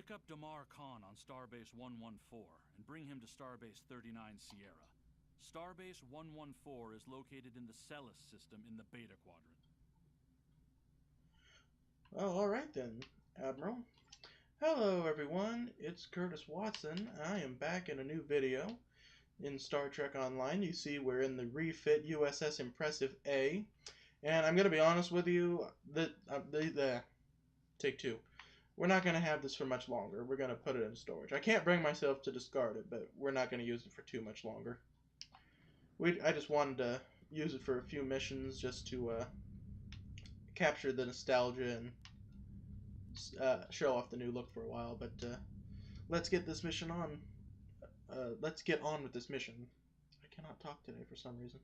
Pick up Damar Khan on Starbase 114 and bring him to Starbase 39 Sierra. Starbase 114 is located in the Sela system in the Beta Quadrant. Well, alright then, Admiral. Hello everyone, it's Curtis Watson. I am back in a new video. In Star Trek Online, you see we're in the refit USS Impressive A. And I'm going to be honest with you, take two. We're not going to have this for much longer. We're going to put it in storage. I can't bring myself to discard it, but we're not going to use it for too much longer. I just wanted to use it for a few missions just to capture the nostalgia and show off the new look for a while, but let's get this mission on. Let's get on with this mission. I cannot talk today for some reason.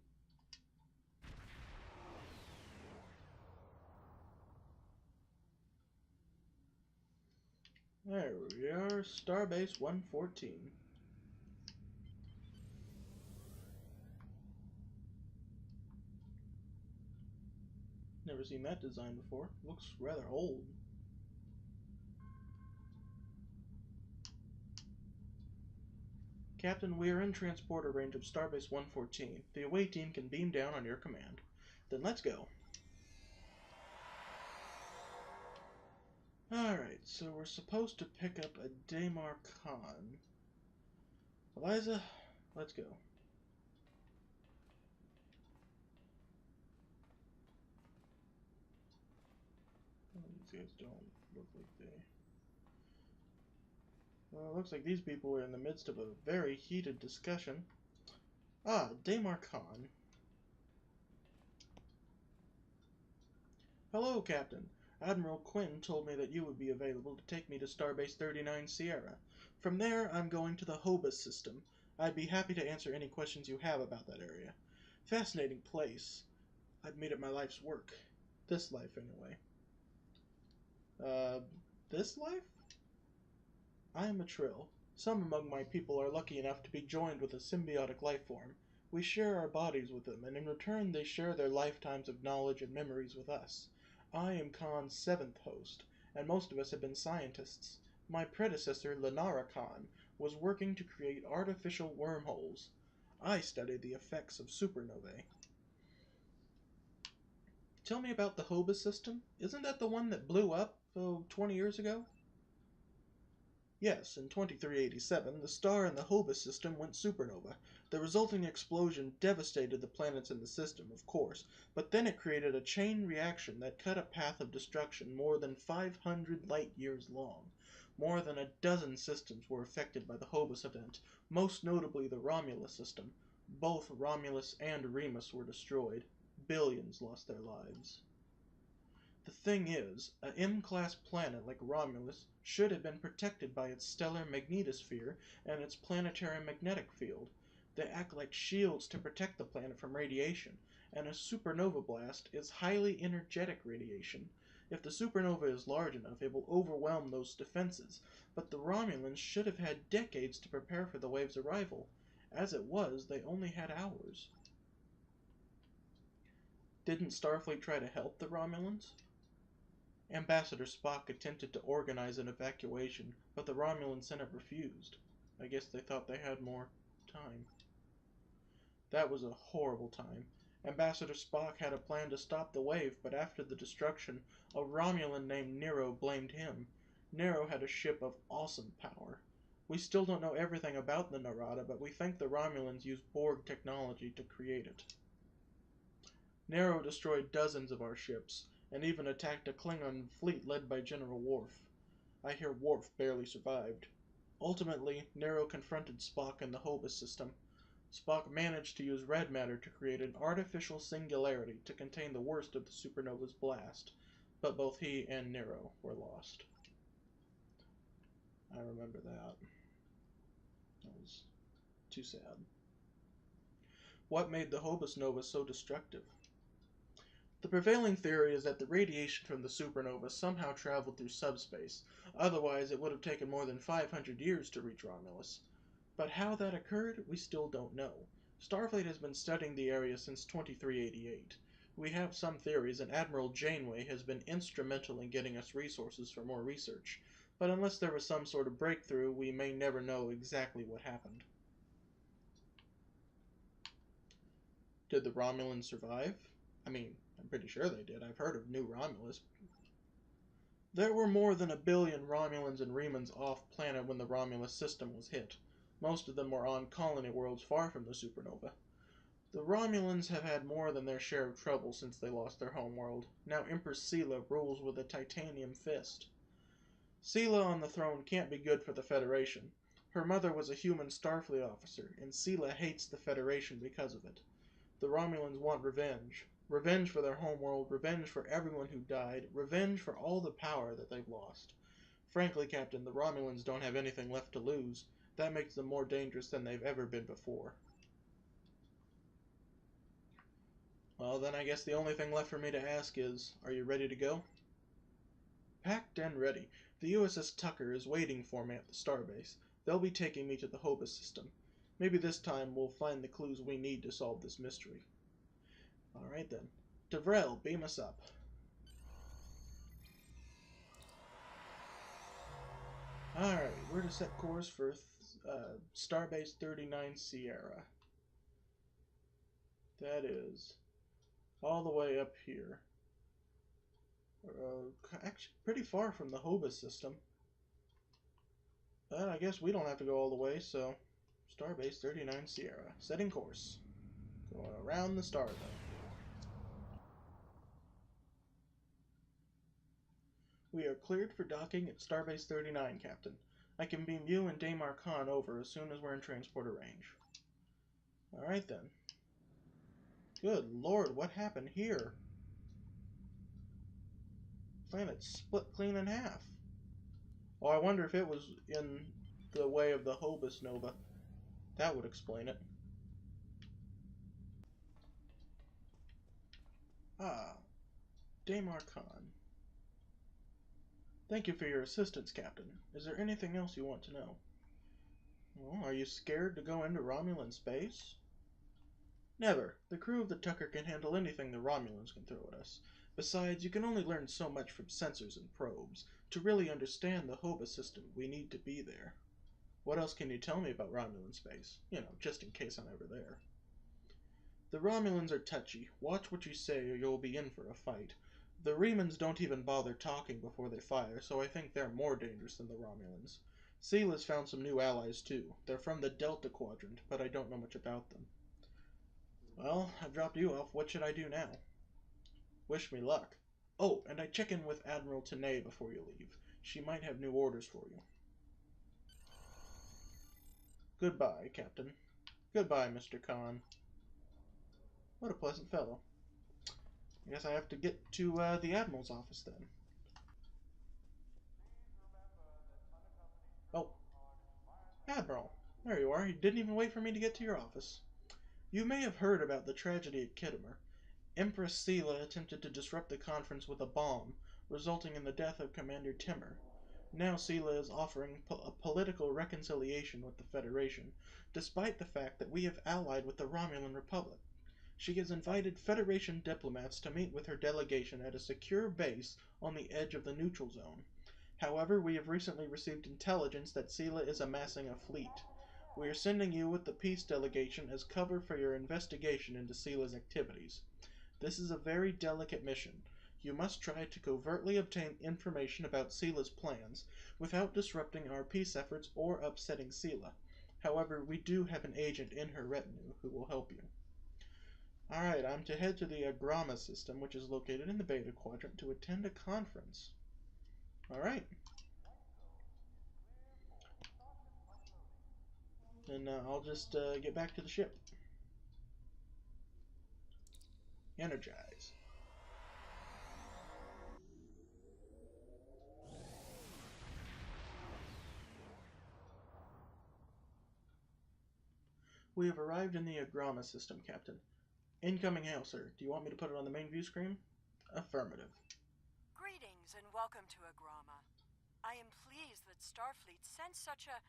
There we are, Starbase 114. Never seen that design before. Looks rather old. Captain, we are in transporter range of Starbase 114. The away team can beam down on your command. Then let's go. Alright, so we're supposed to pick up a Damar Khan. Eliza, let's go. Well, these guys don't look like they... Well, it looks like these people are in the midst of a very heated discussion. Ah, Damar Khan. Hello, Captain. Admiral Quinn told me that you would be available to take me to Starbase 39 Sierra. From there, I'm going to the Hobus system. I'd be happy to answer any questions you have about that area. Fascinating place. I've made it my life's work. This life, anyway. This life? I am a Trill. Some among my people are lucky enough to be joined with a symbiotic life form. We share our bodies with them, and in return they share their lifetimes of knowledge and memories with us. I am Khan's 7th host, and most of us have been scientists. My predecessor, Lenara Khan, was working to create artificial wormholes. I studied the effects of supernovae. Tell me about the Hobus system. Isn't that the one that blew up, 20 years ago? Yes, in 2387, the star in the Hobus system went supernova. The resulting explosion devastated the planets in the system, of course, but then it created a chain reaction that cut a path of destruction more than 500 light-years long. More than a dozen systems were affected by the Hobus event, most notably the Romulus system. Both Romulus and Remus were destroyed. Billions lost their lives. The thing is, a M-class planet like Romulus should have been protected by its stellar magnetosphere and its planetary magnetic field. They act like shields to protect the planet from radiation, and a supernova blast is highly energetic radiation. If the supernova is large enough, it will overwhelm those defenses, but the Romulans should have had decades to prepare for the wave's arrival. As it was, they only had hours. Didn't Starfleet try to help the Romulans? Ambassador Spock attempted to organize an evacuation, but the Romulan Senate refused. I guess they thought they had more time. That was a horrible time. Ambassador Spock had a plan to stop the wave, but after the destruction, a Romulan named Nero blamed him. Nero had a ship of awesome power. We still don't know everything about the Narada, but we think the Romulans used Borg technology to create it. Nero destroyed dozens of our ships, and even attacked a Klingon fleet led by General Worf. I hear Worf barely survived. Ultimately, Nero confronted Spock in the Hobus system. Spock managed to use red matter to create an artificial singularity to contain the worst of the supernova's blast, but both he and Nero were lost. I remember that. That was too sad. What made the Hobus nova so destructive? The prevailing theory is that the radiation from the supernova somehow traveled through subspace, otherwise it would have taken more than 500 years to reach Romulus. But how that occurred, we still don't know. Starfleet has been studying the area since 2388. We have some theories, and Admiral Janeway has been instrumental in getting us resources for more research. but unless there was some sort of breakthrough, we may never know exactly what happened. Did the Romulans survive? I mean, I'm pretty sure they did. I've heard of New Romulus. There were more than 1 billion Romulans and Remans off-planet when the Romulus system was hit. Most of them were on colony worlds far from the supernova. The Romulans have had more than their share of trouble since they lost their homeworld. Now Empress Sela rules with a titanium fist. Sela on the throne can't be good for the Federation. Her mother was a human Starfleet officer, and Sela hates the Federation because of it. The Romulans want revenge. Revenge for their homeworld, revenge for everyone who died, revenge for all the power that they've lost. Frankly, Captain, the Romulans don't have anything left to lose. That makes them more dangerous than they've ever been before. Well, then I guess the only thing left for me to ask is, are you ready to go? Packed and ready. The USS Tucker is waiting for me at the starbase. They'll be taking me to the Hobus system. Maybe this time we'll find the clues we need to solve this mystery. Alright then. Devrel, beam us up. Alright, we're to set course for Starbase 39 Sierra. That is all the way up here. Actually, pretty far from the Hobus system. But I guess we don't have to go all the way, so Starbase 39 Sierra. Setting course. Going around the star, though. We are cleared for docking at Starbase 39, Captain. I can beam you and Damar Khan over as soon as we're in transporter range. Alright then. Good lord, what happened here? Planet split clean in half. Oh, I wonder if it was in the way of the Hobus Nova. That would explain it. Ah, Damar Khan. Thank you for your assistance, Captain. Is there anything else you want to know? Well, are you scared to go into Romulan space? Never. The crew of the Tucker can handle anything the Romulans can throw at us. Besides, you can only learn so much from sensors and probes. To really understand the Hobus system, we need to be there. What else can you tell me about Romulan space? You know, just in case I'm ever there. The Romulans are touchy. Watch what you say or you'll be in for a fight. The Remans don't even bother talking before they fire, so I think they're more dangerous than the Romulans. Sela's found some new allies too. They're from the Delta Quadrant, but I don't know much about them. Well, I've dropped you off. What should I do now? Wish me luck. Oh, and I check in with Admiral Tanay before you leave. She might have new orders for you. Goodbye, Captain. Goodbye, Mr. Khan. What a pleasant fellow. I guess I have to get to the Admiral's office then. Oh, Admiral. There you are. You didn't even wait for me to get to your office. You may have heard about the tragedy at Khitomer. Empress Sela attempted to disrupt the conference with a bomb, resulting in the death of Commander Timur. Now Sela is offering a political reconciliation with the Federation, despite the fact that we have allied with the Romulan Republic. She has invited Federation diplomats to meet with her delegation at a secure base on the edge of the neutral zone. However, we have recently received intelligence that Sela is amassing a fleet. We are sending you with the peace delegation as cover for your investigation into Sela's activities. This is a very delicate mission. You must try to covertly obtain information about Sela's plans without disrupting our peace efforts or upsetting Sela. However, we do have an agent in her retinue who will help you. Alright, I'm to head to the Agrama system, which is located in the Beta Quadrant, to attend a conference. Alright. Then I'll just get back to the ship. Energize. We have arrived in the Agrama system, Captain. Incoming hail, sir. Do you want me to put it on the main view screen? Affirmative. Greetings and welcome to Agrama. I am pleased that Starfleet sent such a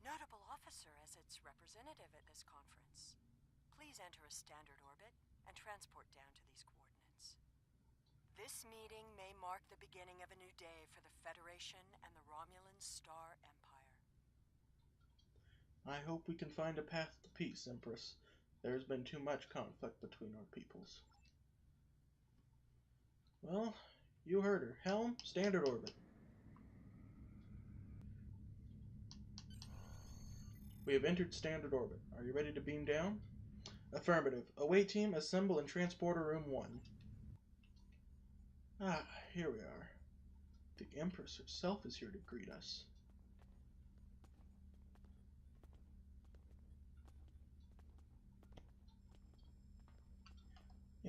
notable officer as its representative at this conference. Please enter a standard orbit and transport down to these coordinates. This meeting may mark the beginning of a new day for the Federation and the Romulan Star Empire. I hope we can find a path to peace, Empress. There's been too much conflict between our peoples. Well, you heard her. Helm, standard orbit. We have entered standard orbit. Are you ready to beam down? Affirmative. Away team, assemble in transporter room 1. Ah, here we are. The Empress herself is here to greet us.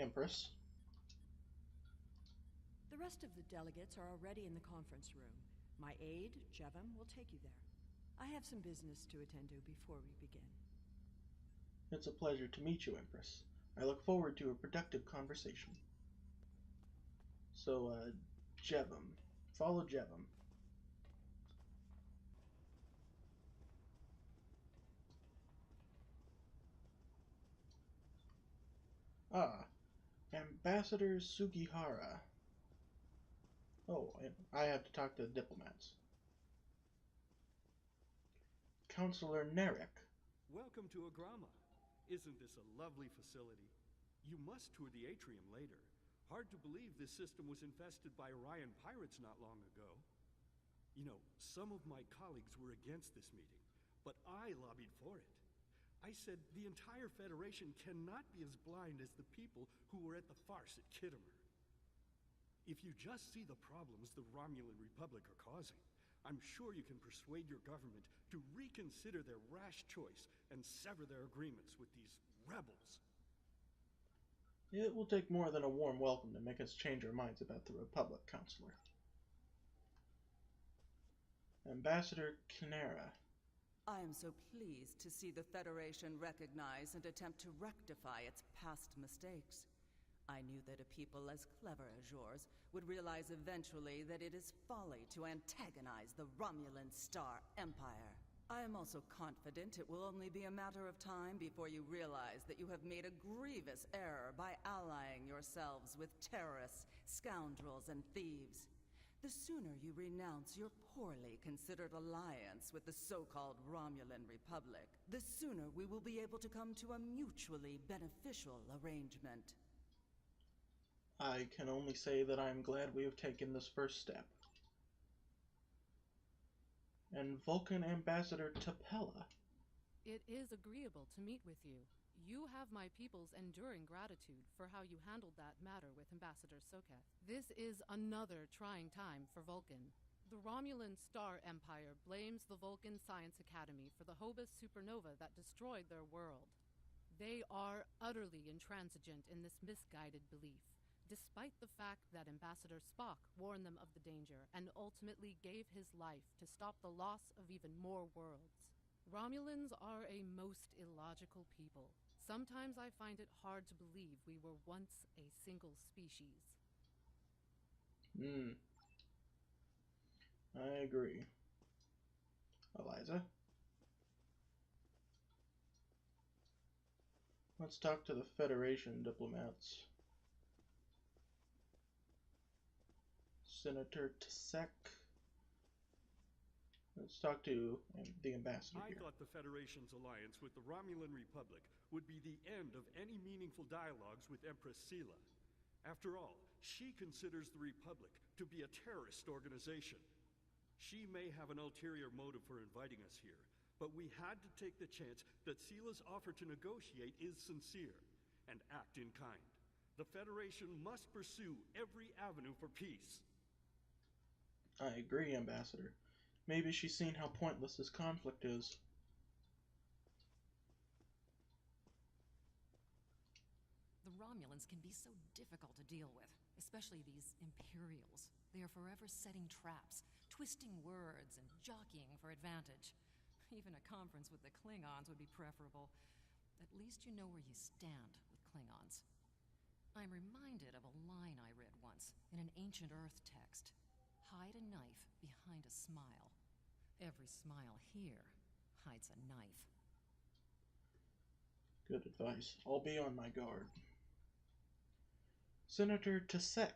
Empress. The rest of the delegates are already in the conference room. My aide, Jevem, will take you there. I have some business to attend to before we begin. It's a pleasure to meet you, Empress. I look forward to a productive conversation. So, Jevem. Follow Jevem. Ah, Ambassador Sugihara. Oh, and I have to talk to the diplomats. Counselor Narek. Welcome to Agrama. Isn't this a lovely facility? You must tour the atrium later. Hard to believe this system was infested by Orion pirates not long ago. You know, some of my colleagues were against this meeting, but I lobbied for it. I said the entire Federation cannot be as blind as the people who were at the farce at Kittimer. If you just see the problems the Romulan Republic are causing, I'm sure you can persuade your government to reconsider their rash choice and sever their agreements with these rebels. It will take more than a warm welcome to make us change our minds about the Republic, Counselor. Ambassador Kinera. I am so pleased to see the Federation recognize and attempt to rectify its past mistakes. I knew that a people as clever as yours would realize eventually that it is folly to antagonize the Romulan Star Empire. I am also confident it will only be a matter of time before you realize that you have made a grievous error by allying yourselves with terrorists, scoundrels, and thieves. The sooner you renounce your poorly considered alliance with the so-called Romulan Republic, the sooner we will be able to come to a mutually beneficial arrangement. I can only say that I am glad we have taken this first step. And Vulcan Ambassador Tapella. It is agreeable to meet with you. You have my people's enduring gratitude for how you handled that matter with Ambassador Soketh. This is another trying time for Vulcan. The Romulan Star Empire blames the Vulcan Science Academy for the Hobus supernova that destroyed their world. They are utterly intransigent in this misguided belief, despite the fact that Ambassador Spock warned them of the danger and ultimately gave his life to stop the loss of even more worlds. Romulans are a most illogical people. Sometimes I find it hard to believe we were once a single species. I agree. Eliza? Let's talk to the Federation diplomats. Senator Tsek. Let's talk to the ambassador I here. thought the Federation's alliance with the Romulan Republic would be the end of any meaningful dialogues with Empress Sela. After all, she considers the Republic to be a terrorist organization. She may have an ulterior motive for inviting us here, but we had to take the chance that Sela's offer to negotiate is sincere and act in kind. The Federation must pursue every avenue for peace. I agree, Ambassador. Maybe she's seen how pointless this conflict is. The Romulans can be so difficult to deal with, especially these Imperials. They are forever setting traps, twisting words, and jockeying for advantage. Even a conference with the Klingons would be preferable. At least you know where you stand with Klingons. I'm reminded of a line I read once in an ancient Earth text. Hide a knife behind a smile. Every smile here hides a knife. Good advice. I'll be on my guard. Senator Tsek.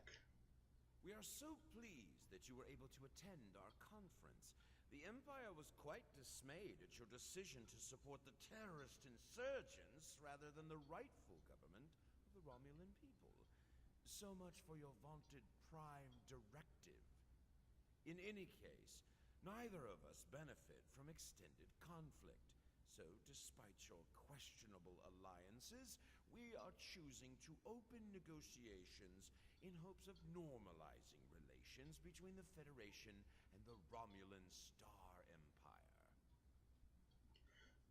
We are so pleased that you were able to attend our conference. The Empire was quite dismayed at your decision to support the terrorist insurgents rather than the rightful government of the Romulan people. So much for your vaunted Prime Directive. In any case, neither of us benefit from extended conflict. So, despite your questionable alliances, we are choosing to open negotiations in hopes of normalizing relations between the Federation and the Romulan Star Empire.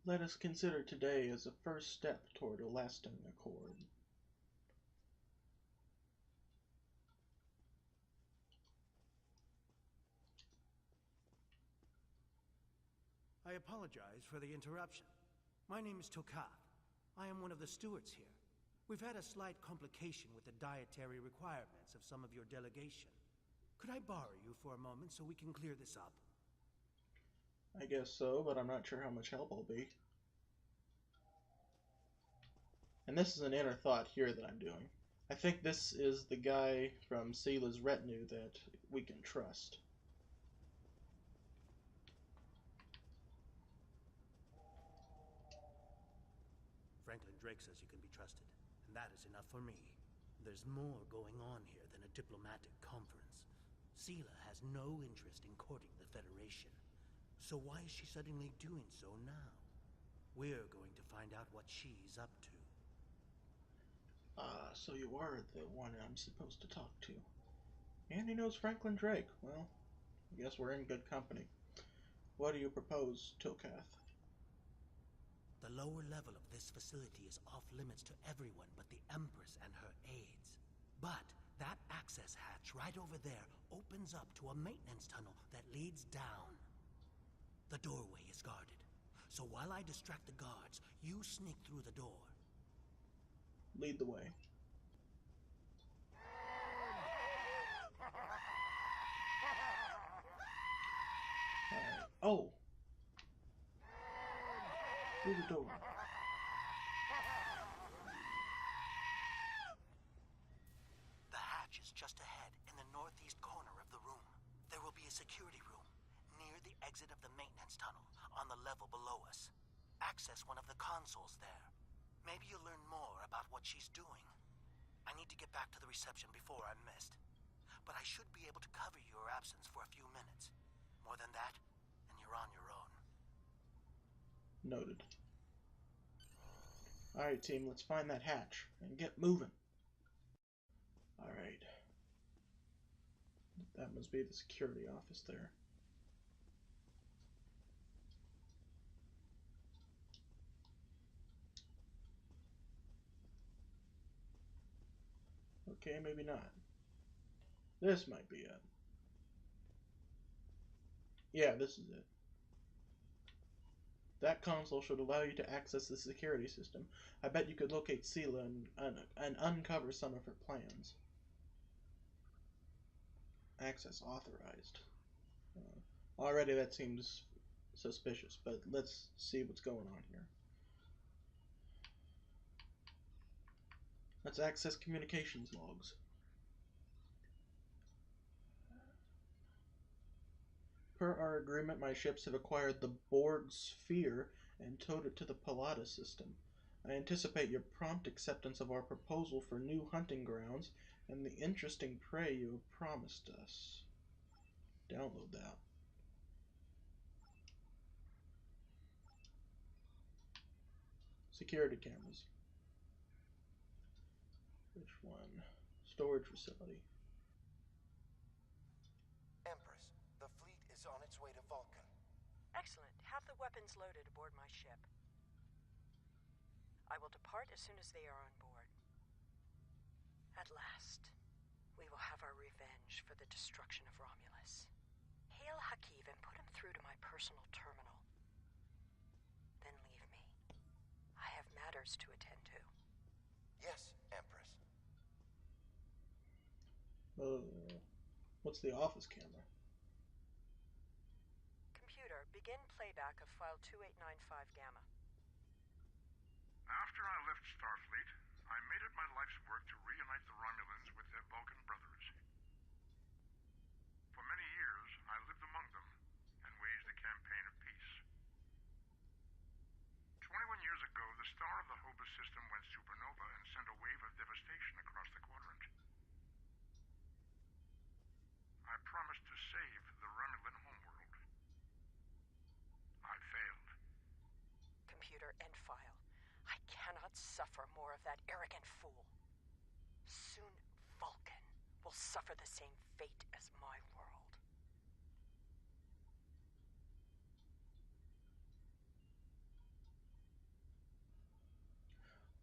Let us consider today as a first step toward a lasting accord. I apologize for the interruption. My name is Tokath. I am one of the stewards here. We've had a slight complication with the dietary requirements of some of your delegation. Could I borrow you for a moment so we can clear this up? I guess so, but I'm not sure how much help I'll be. And this is an inner thought here that I'm doing. I think this is the guy from Sela's retinue that we can trust. Franklin Drake says you can be trusted, and that is enough for me. There's more going on here than a diplomatic conference. Sela has no interest in courting the Federation. So why is she suddenly doing so now? We're going to find out what she's up to. So you are the one I'm supposed to talk to. And he knows Franklin Drake. Well, I guess we're in good company. What do you propose, Tokath? The lower level of this facility is off limits to everyone but the Empress and her aides. But that access hatch right over there opens up to a maintenance tunnel that leads down. The doorway is guarded, so while I distract the guards, you sneak through the door. Lead the way. Alright. Oh! Through the door. The hatch is just ahead in the northeast corner of the room. There will be a security room near the exit of the maintenance tunnel on the level below us. Access one of the consoles there. Maybe you'll learn more about what she's doing. I need to get back to the reception before I'm missed. But I should be able to cover your absence for a few minutes. More than that, and you're on your own. Noted. Alright, team, let's find that hatch and get moving. Alright. That must be the security office there. Okay, maybe not. This might be it. Yeah, this is it. That console should allow you to access the security system. I bet you could locate Sela and uncover some of her plans. Access authorized. Already that seems suspicious, but let's see what's going on here. Let's access communications logs. Per our agreement, my ships have acquired the Borg sphere and towed it to the Palada system. I anticipate your prompt acceptance of our proposal for new hunting grounds and the interesting prey you have promised us. Download that. Security cameras. Which one? Storage facility. Empress, the fleet is on its way to Vulcan. Excellent. Have the weapons loaded aboard my ship. I will depart as soon as they are on board. At last, we will have our revenge for the destruction of Romulus. Hail Hakiv and put him through to my personal terminal. Then leave me. I have matters to attend to. Yes, Empress. What's the office camera? Computer, begin playback of file 2895 Gamma. After I left Starfleet, I made it my life's work to reunite the Romulans with their Vulcan brothers. of that arrogant fool. Soon Vulcan will suffer the same fate as my world.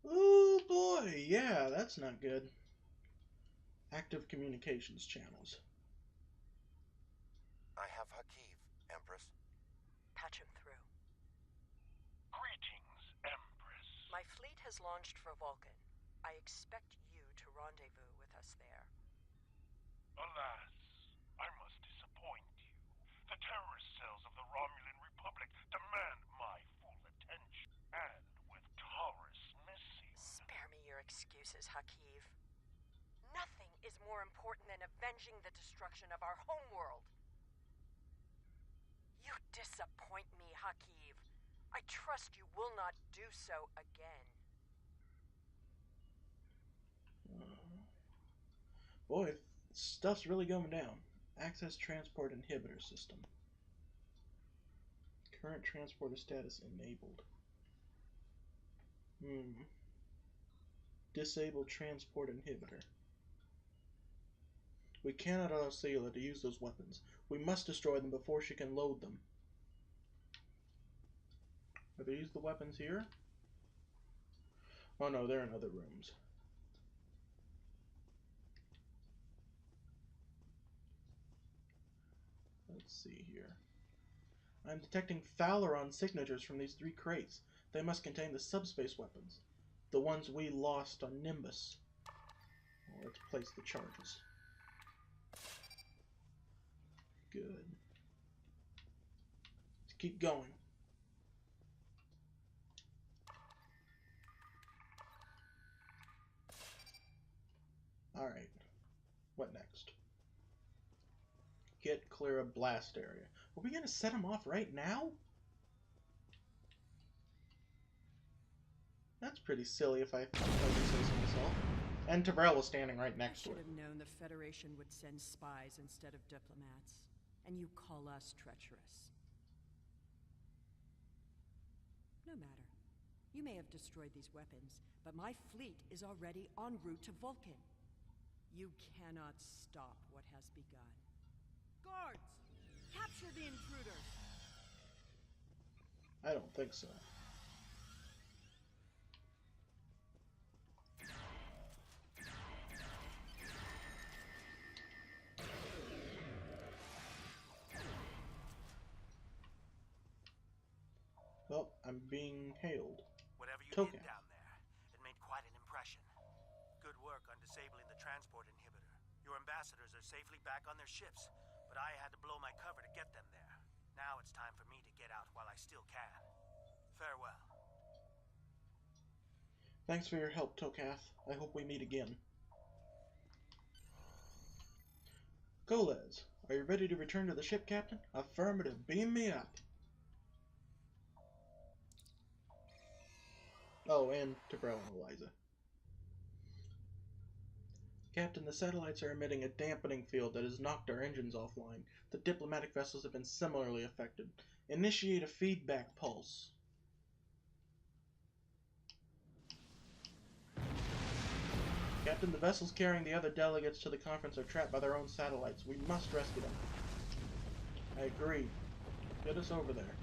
Oh boy, yeah, that's not good. Active communications channels. I have Hakiv, Empress. Patch him through. Greetings, Empress. My fleet has launched for Vulcan. I expect you to rendezvous with us there. Alas, I must disappoint you. The terrorist cells of the Romulan Republic demand my full attention. And with Taurus missing... Spare me your excuses, Hakiv. Nothing is more important than avenging the destruction of our homeworld. You disappoint me, Hakiv. I trust you will not do so again. Boy, stuff's really going down. Access transport inhibitor system. Current transporter status enabled. Disable transport inhibitor. We cannot allow Sela to use those weapons. We must destroy them before she can load them. Are these the weapons here? Oh no, they're in other rooms. Let's see here. I'm detecting Phaleron signatures from these 3 crates. They must contain the subspace weapons. The ones we lost on Nimbus. Well, let's place the charges. Good. Let's keep going. Alright. What next? Get clear a blast area. Are we going to set them off right now? That's pretty silly if I say so myself. And Tabrel was standing right next to I it. should have known the Federation would send spies instead of diplomats. And you call us treacherous. No matter. You may have destroyed these weapons, but my fleet is already en route to Vulcan. You cannot stop what has begun. Guards! Capture the intruders! I don't think so. Well, I'm being hailed. Whatever you Token. did down there, it made quite an impression. Good work on disabling the transport inhibitor. Your ambassadors are safely back on their ships, but I had to blow my cover to get them there. Now it's time for me to get out while I still can. Farewell. Thanks for your help, Tokath. I hope we meet again. Golez, are you ready to return to the ship, Captain? Affirmative. Beam me up. Oh, and Tabrel and Eliza. Captain, the satellites are emitting a dampening field that has knocked our engines offline. The diplomatic vessels have been similarly affected. Initiate a feedback pulse. Captain, the vessels carrying the other delegates to the conference are trapped by their own satellites. We must rescue them. I agree. Get us over there.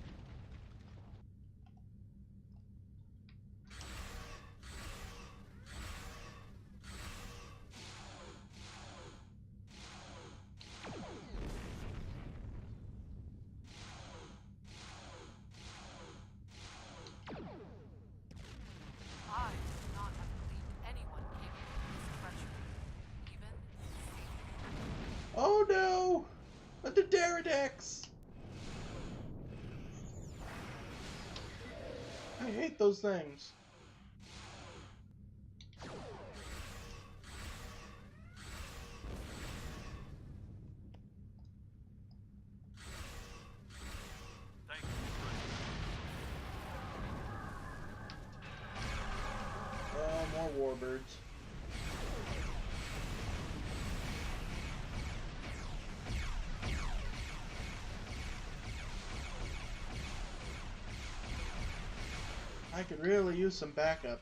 I do not have believed anyone capable of this treachery. Even... Oh no! The Pterodactyls! I hate those things. Thank you. Oh, more warbirds. I could really use some backup.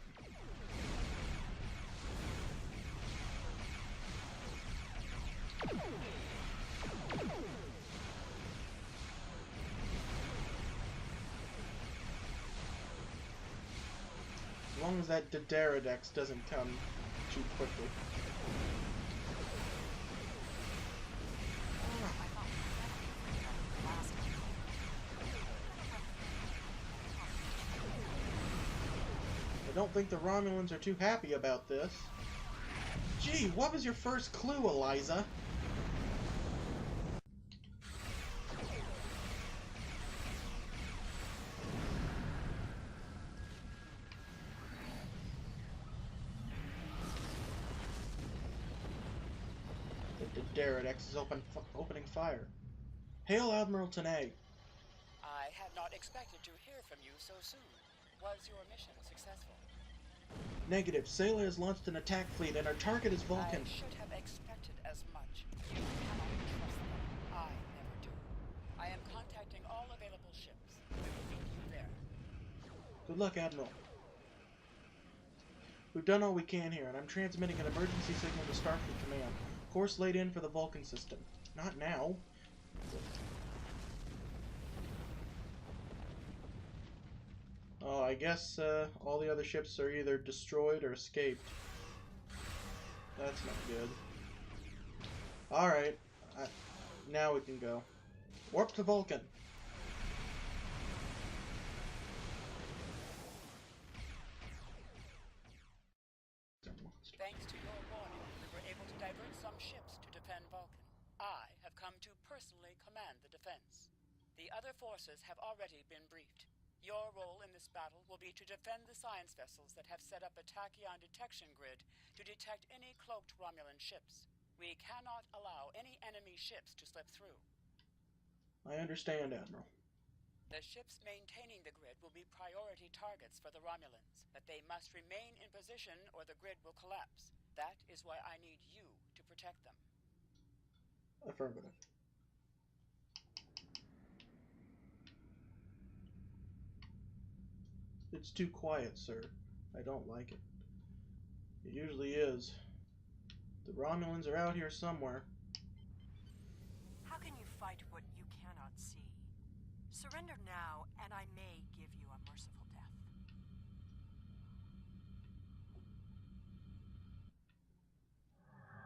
long as that Dideridex doesn't come too quickly. I don't think the Romulans are too happy about this. Gee, what was your first clue, Eliza? The Dideridex is opening fire. Hail Admiral Tanay. I had not expected to hear from you so soon. Was your mission successful? Negative. Sela has launched an attack fleet and our target is Vulcan. I should have expected as much. You cannot trust them. I never do. I am contacting all available ships. We will meet you there. Good luck, Admiral. We've done all we can here, and I'm transmitting an emergency signal to Starfleet Command. Course laid in for the Vulcan system. Not now. Oh, I guess all the other ships are either destroyed or escaped. That's not good. Alright. Now we can go. Warp to Vulcan. Thanks to your warning, we were able to divert some ships to defend Vulcan. I have come to personally command the defense. The other forces have already been briefed. Your role in this battle will be to defend the science vessels that have set up a tachyon detection grid to detect any cloaked Romulan ships. We cannot allow any enemy ships to slip through. I understand, Admiral. The ships maintaining the grid will be priority targets for the Romulans, but they must remain in position or the grid will collapse. That is why I need you to protect them. Affirmative. It's too quiet, sir. I don't like it. It usually is. The Romulans are out here somewhere. How can you fight what you cannot see? Surrender now, and I may give you a merciful death.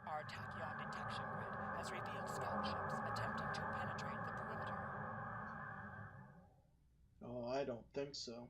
Our tachyon detection grid has revealed scout ships attempting to penetrate the perimeter. Oh, I don't think so.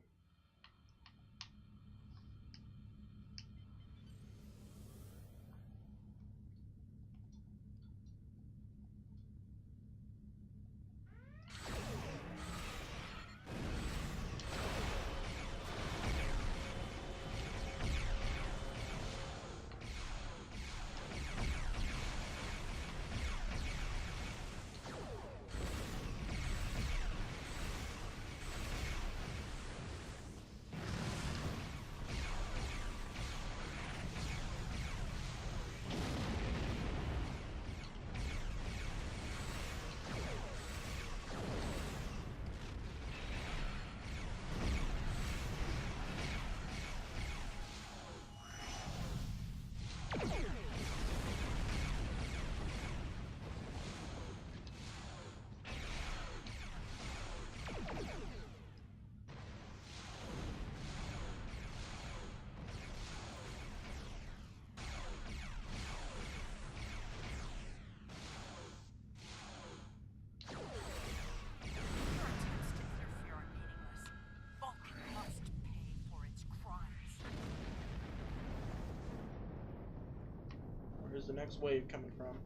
Where's the next wave coming from?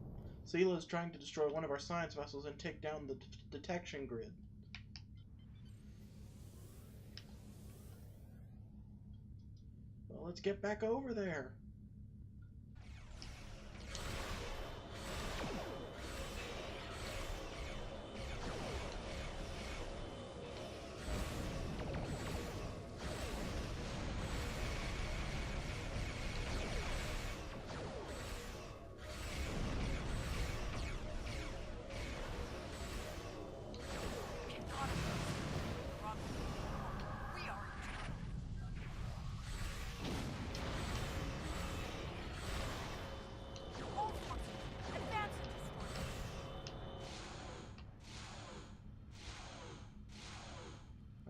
Sela is trying to destroy one of our science vessels and take down the detection grid. Well, let's get back over there.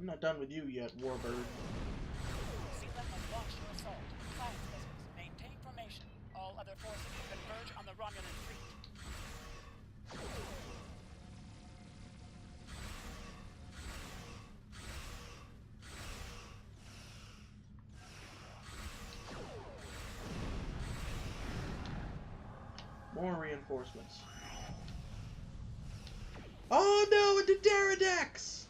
I'm not done with you yet, Warbird. Sela has launched your other forces to converge on the Romulan fleet. More reinforcements. Oh no, a Pterodex!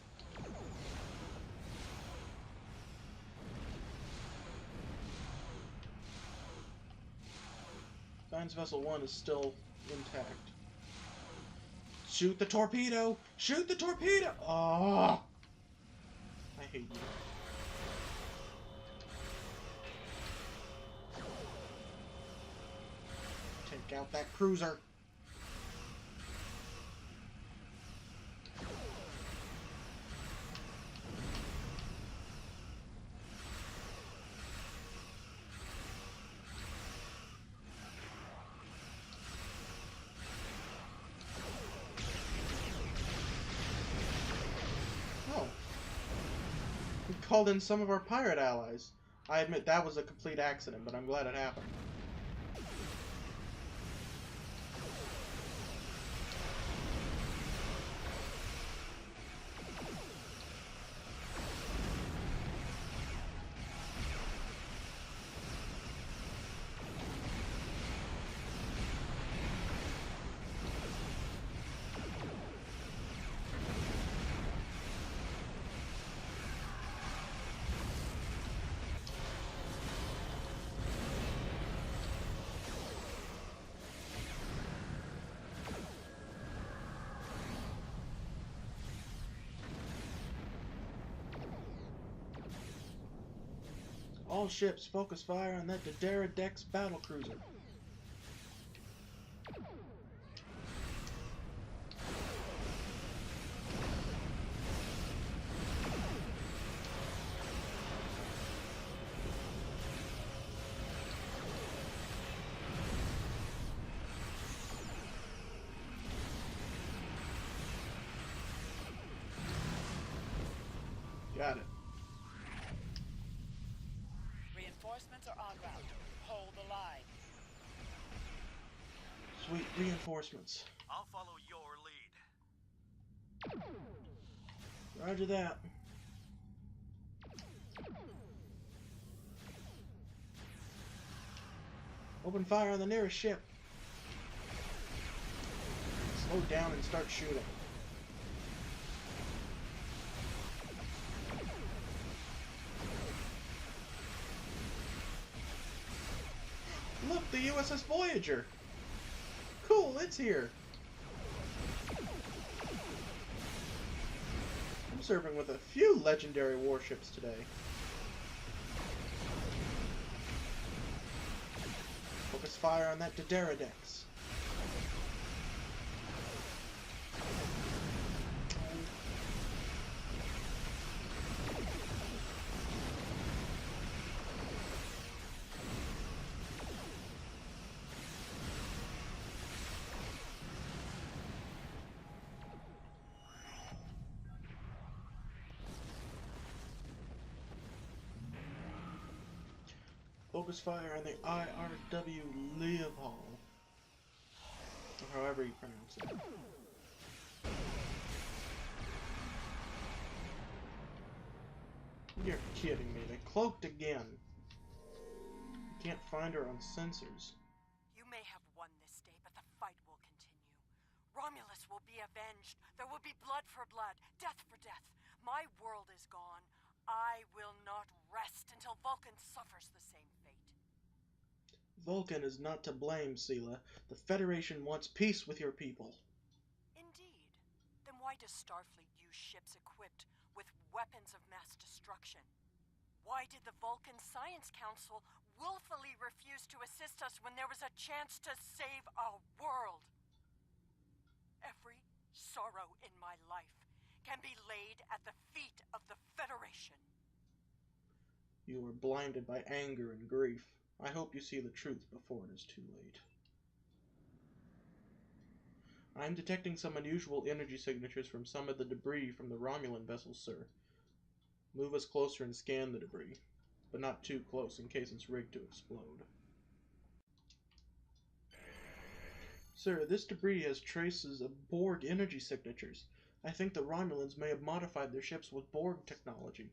Science Vessel 1 is still intact. Shoot the torpedo! Shoot the torpedo! Oh! I hate you. Take out that cruiser. Oh. We called in some of our pirate allies. I admit that was a complete accident, but I'm glad it happened. All ships focus fire on that Pterodex battlecruiser. Got it. Reinforcements are en route. Hold the line. Sweet reinforcements. I'll follow your lead. Roger that. Open fire on the nearest ship. Slow down and start shooting. Look, the USS Voyager! Cool, it's here! I'm serving with a few legendary warships today. Focus fire on that Pterodex. Focus fire on the IRW Leopold. Or however you pronounce it. You're kidding me. They cloaked again. You can't find her on sensors. You may have won this day, but the fight will continue. Romulus will be avenged. There will be blood for blood, death for death. My world is gone. I will not rest until Vulcan suffers the same fate. Vulcan is not to blame, Sela. The Federation wants peace with your people. Indeed. Then why does Starfleet use ships equipped with weapons of mass destruction? Why did the Vulcan Science Council willfully refuse to assist us when there was a chance to save our world? Every sorrow in my life can be laid at the feet of the Federation. You were blinded by anger and grief. I hope you see the truth before it is too late. I am detecting some unusual energy signatures from some of the debris from the Romulan vessels, sir. Move us closer and scan the debris, but not too close in case it's rigged to explode. Sir, this debris has traces of Borg energy signatures. I think the Romulans may have modified their ships with Borg technology.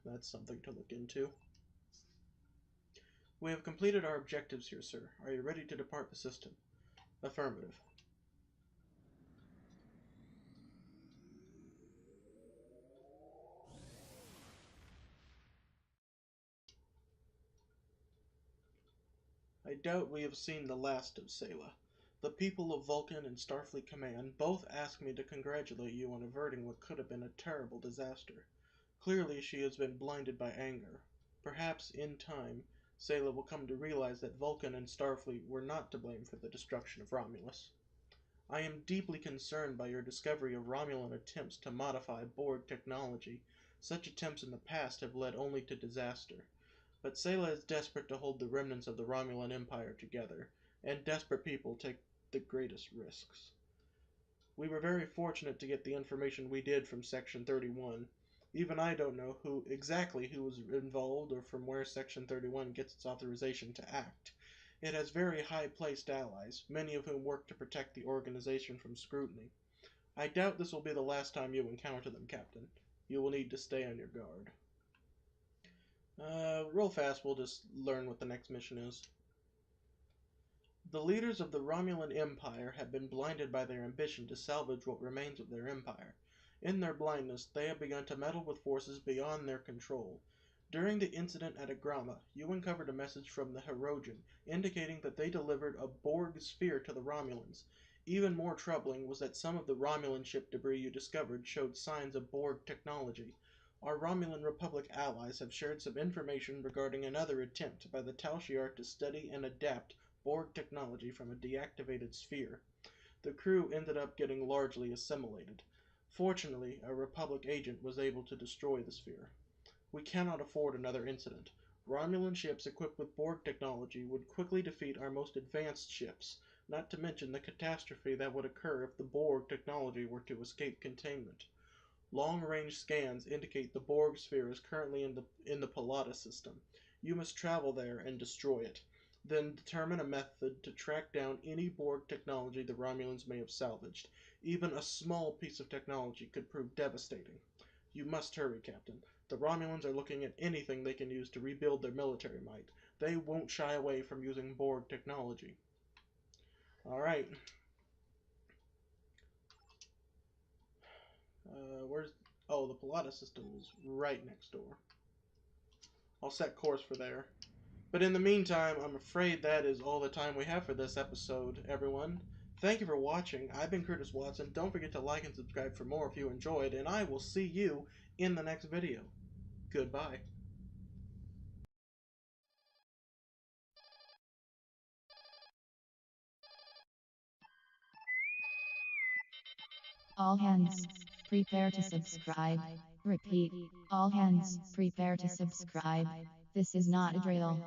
That's something to look into. We have completed our objectives here, sir. Are you ready to depart the system? Affirmative. I doubt we have seen the last of Sela. The people of Vulcan and Starfleet Command both ask me to congratulate you on averting what could have been a terrible disaster. Clearly she has been blinded by anger. Perhaps, in time, Sela will come to realize that Vulcan and Starfleet were not to blame for the destruction of Romulus. I am deeply concerned by your discovery of Romulan attempts to modify Borg technology. Such attempts in the past have led only to disaster. But Sela is desperate to hold the remnants of the Romulan Empire together, and desperate people take the greatest risks. We were very fortunate to get the information we did from Section 31. Even I don't know exactly who was involved or from where Section 31 gets its authorization to act. It has very high-placed allies, many of whom work to protect the organization from scrutiny. I doubt this will be the last time you encounter them, Captain. You will need to stay on your guard. Real fast, we'll just learn what the next mission is. The leaders of the Romulan Empire have been blinded by their ambition to salvage what remains of their empire. In their blindness, they have begun to meddle with forces beyond their control. During the incident at Agrama, you uncovered a message from the Hirogen, indicating that they delivered a Borg sphere to the Romulans. Even more troubling was that some of the Romulan ship debris you discovered showed signs of Borg technology. Our Romulan Republic allies have shared some information regarding another attempt by the Tal Shiar to study and adapt Borg technology from a deactivated sphere. The crew ended up getting largely assimilated. Fortunately, a Republic agent was able to destroy the sphere. We cannot afford another incident. Romulan ships equipped with Borg technology would quickly defeat our most advanced ships, not to mention the catastrophe that would occur if the Borg technology were to escape containment. Long-range scans indicate the Borg sphere is currently in the Palata system. You must travel there and destroy it. Then determine a method to track down any Borg technology the Romulans may have salvaged. Even a small piece of technology could prove devastating. You must hurry, Captain. The Romulans are looking at anything they can use to rebuild their military might. They won't shy away from using Borg technology. Alright. Where's... Oh, the Palata system is right next door. I'll set course for there. But in the meantime, I'm afraid that is all the time we have for this episode, everyone. Thank you for watching. I've been Curtis Watson. Don't forget to like and subscribe for more if you enjoyed, and I will see you in the next video. Goodbye. All hands, prepare to subscribe. Repeat, all hands, prepare to subscribe. This is not a drill.